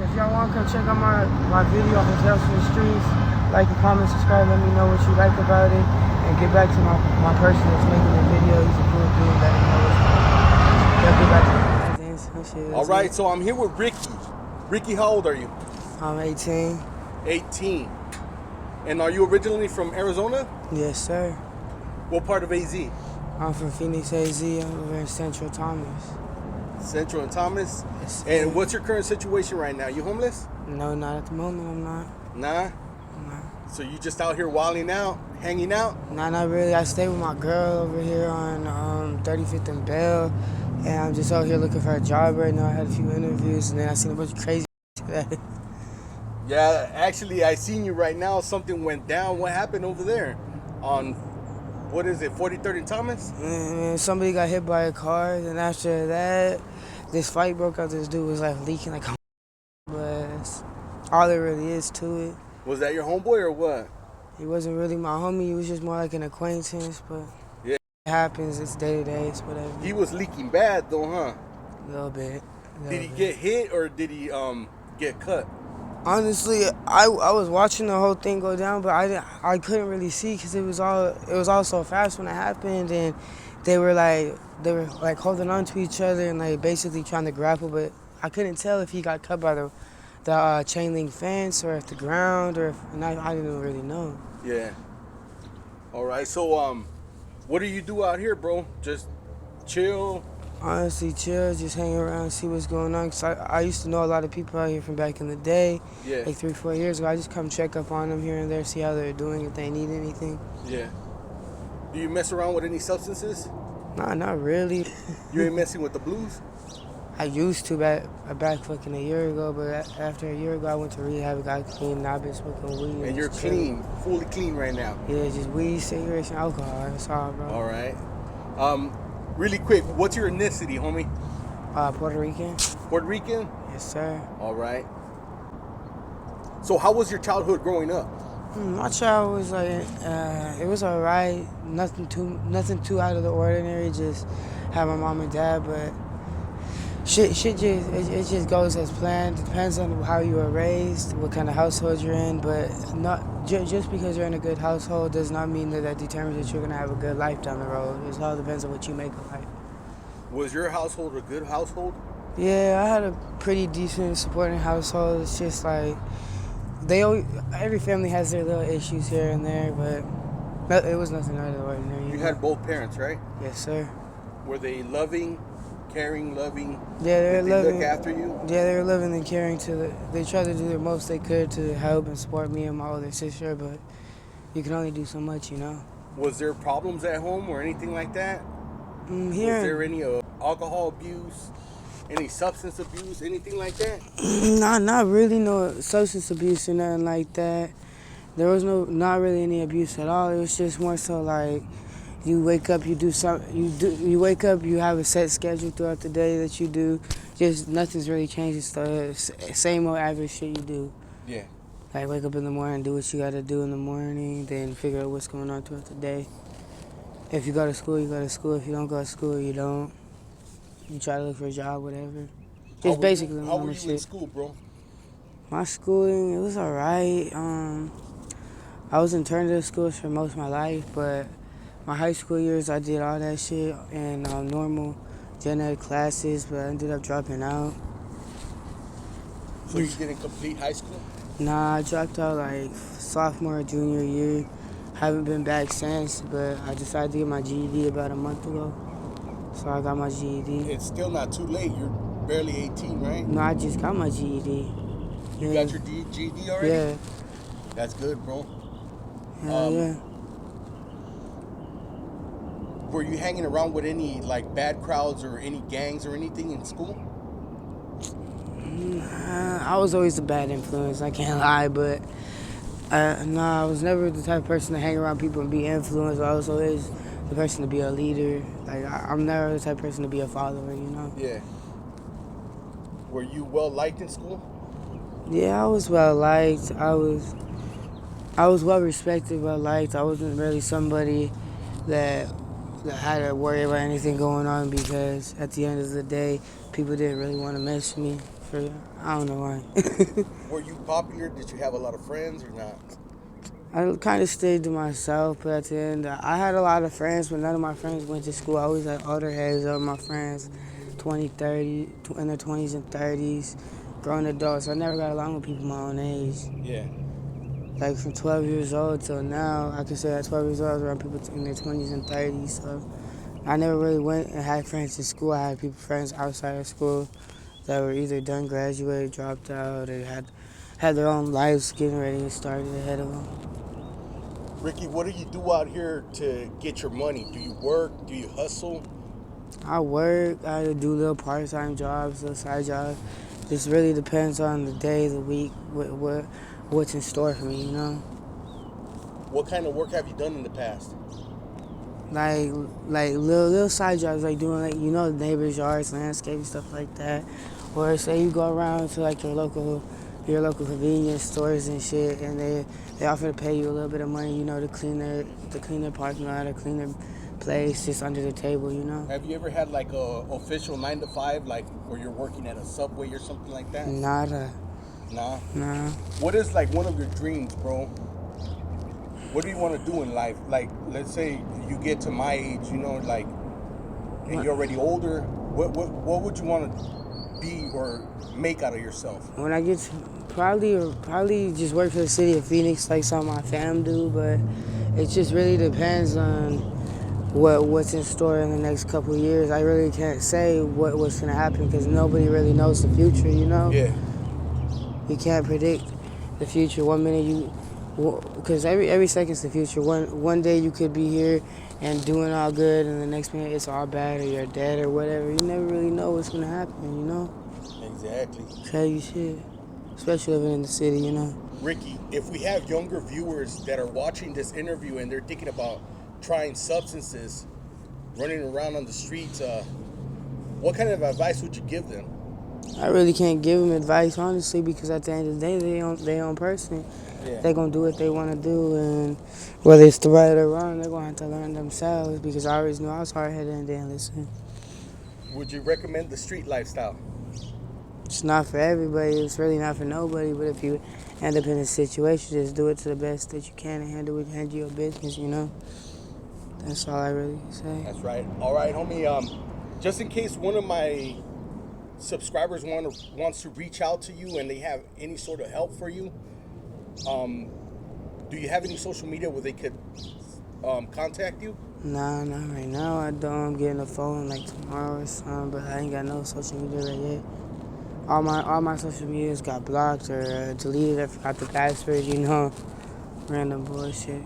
if y'all want to come check out my video on Hotels from the Streets, like and comment, subscribe, let me know what you like about it, and get back to my person that's making the video. He's a cool dude, let him know what's going on. Get back to my shit. All right, so I'm here with Ricky. Ricky, how old are you? I'm 18. 18. And are you originally from Arizona? Yes, sir. What part of AZ? I'm from Phoenix, AZ. I'm over in Central Thomas. Central and Thomas? Yes, and what's your current situation right now? You homeless? No, not at the moment, I'm not. Nah? Nah. So you just out here wilding out, hanging out? Nah, not really. I stay with my girl over here on 35th and Bell, and I'm just out here looking for a job right now. I had a few interviews, and then I seen a bunch of crazy today. Yeah, actually, I seen you right now. Something went down. What happened over there? On, what is it, 43rd and Thomas? And somebody got hit by a car, and after that, this fight broke out. This dude was like leaking like a but that's all there really is to it. Was that your homeboy or what? He wasn't really my homie. He was just more like an acquaintance, but Yeah. it happens. It's day to day. It's whatever. He was leaking bad though, huh? A little bit. Did he get hit or did he get cut? Honestly, I was watching the whole thing go down, but I couldn't really see because it was all so fast when it happened, and they were like holding on to each other and like basically trying to grapple, but I couldn't tell if he got cut by the chain link fence or if the ground or if, and I didn't really know. Yeah. All right. So what do you do out here, bro? Just chill? Honestly, chill, just hang around, see what's going on. Cause I used to know a lot of people out here from back in the day, Yeah. like 3-4 years ago. I just come check up on them here and there, see how they're doing, if they need anything. Yeah. Do you mess around with any substances? Nah, not really. You ain't messing with the blues? I used to back fucking a year ago, but after a year ago, I went to rehab, got clean, now I've been smoking weed. And you're clean, fully clean right now? Yeah, just weed, cigarettes, and alcohol. That's all, bro. All right. Really quick, what's your ethnicity, homie? Puerto Rican. Puerto Rican? Yes, sir. All right. So how was your childhood growing up? My child was like, it was all right. Nothing too out of the ordinary. Just had my mom and dad, but shit just goes as planned. It depends on how you were raised, what kind of household you're in, but not just because you're in a good household does not mean that determines that you're gonna have a good life down the road. It all depends on what you make of life. Was your household a good household? Yeah, I had a pretty decent supporting household. It's just like every family has their little issues here and there, but it was nothing out of the ordinary. You had both parents, right? Yes, sir. Were they loving, caring, loving? Yeah, they were Did loving. They look after you? Yeah, they were loving and caring. They tried to do their most they could to help and support me and my older sister, but you can only do so much, you know. Was there problems at home or anything like that? Was there any alcohol abuse, any substance abuse, anything like that? Not really no substance abuse or nothing like that. There was not really any abuse at all. It was just more so like you wake up, you do something. You wake up, you have a set schedule throughout the day that you do. Just nothing's really changed. It's the same old average shit you do. Yeah. Like wake up in the morning, do what you gotta do in the morning, then figure out what's going on throughout the day. If you go to school, you go to school. If you don't go to school, you don't. You try to look for a job, whatever. Just basically how were you shit. in school, bro? My schooling, it was alright. I was in alternative schools for most of my life, but my high school years, I did all that shit in normal gen ed classes, but I ended up dropping out. So you didn't complete high school? Nah, I dropped out like sophomore, junior year. Haven't been back since, but I decided to get my GED about a month ago. So I got my GED. It's still not too late. You're barely 18, right? No, I just got my GED. You got your GED already? Yeah. That's good, bro. Yeah. Were you hanging around with any like bad crowds or any gangs or anything in school? I was always a bad influence, I can't lie, but no, I was never the type of person to hang around people and be influenced. I was always the person to be a leader. Like, I'm never the type of person to be a follower, you know? Yeah. Were you well liked in school? Yeah, I was well liked. I was well respected, well liked. I wasn't really somebody that had to worry about anything going on because at the end of the day, people didn't really want to mess with me. I don't know why. Were you popular? Did you have a lot of friends or not? I kind of stayed to myself, but at the end, I had a lot of friends, but none of my friends went to school. I always had older heads of my friends, 20, 30, in their 20s and 30s, grown adults. I never got along with people my own age. Yeah. Like from 12 years old till now, I can say at 12 years old, I was around people in their 20s and 30s. So I never really went and had friends in school. I had friends outside of school that were either done, graduated, dropped out, or had their own lives getting ready and started ahead of them. Ricky, what do you do out here to get your money? Do you work? Do you hustle? I work. I do little part-time jobs, little side jobs. Just really depends on the day, the week, what's in store for me, you know? What kind of work have you done in the past? Like little side jobs, like doing like neighbors' yards, landscaping, stuff like that. Or say you go around to like your local convenience stores and shit, and they offer to pay you a little bit of money, to clean their parking lot or clean their place just under the table, Have you ever had like a official 9 to 5, like where you're working at a Subway or something like that? Nada. Nah. Nah. What is like one of your dreams, bro? What do you want to do in life? Like, let's say you get to my age, like, and you're already older. What would you want to be or make out of yourself? When I get to probably just work for the city of Phoenix like some of my fam do, but it just really depends on what's in store in the next couple of years. I really can't say what's gonna happen because nobody really knows the future, Yeah. You can't predict the future. 1 minute because every second's the future. One day you could be here and doing all good, and the next minute it's all bad or you're dead or whatever. You never really know what's gonna happen, Exactly. Tell you shit, especially living in the city, Ricky, if we have younger viewers that are watching this interview and they're thinking about trying substances, running around on the streets, what kind of advice would you give them? I really can't give them advice, honestly, because at the end of the day, they own person. Yeah. They're going to do what they want to do, and whether it's the right or wrong, they're going to have to learn themselves, because I always knew I was hard-headed and didn't listen. Would you recommend the street lifestyle? It's not for everybody. It's really not for nobody, but if you end up in a situation, just do it to the best that you can and handle your business, That's all I really say. That's right. All right, homie. Just in case one of my subscribers wants to reach out to you and they have any sort of help for you, do you have any social media where they could contact you? Nah, not right now. I don't. I'm getting a phone like tomorrow or something, but I ain't got no social media right yet. All my social medias got blocked or deleted. I forgot the password, random bullshit.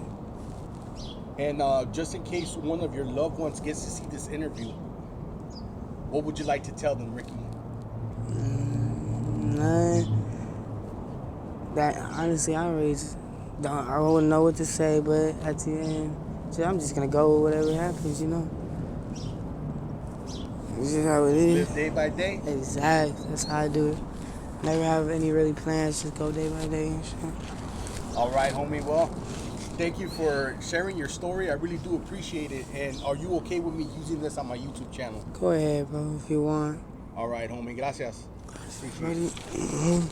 And just in case one of your loved ones gets to see this interview, what would you like to tell them, Ricky? That honestly, I really just don't. I wouldn't know what to say, but at the end, I'm just gonna go with whatever happens, It's just how it is. Live day by day? Exactly. That's how I do it. Never have any really plans. Just go day by day and shit. All right, homie. Well, thank you for sharing your story. I really do appreciate it. And are you okay with me using this on my YouTube channel? Go ahead, bro, if you want. All right, homie. Gracias. Appreciate it. Ready?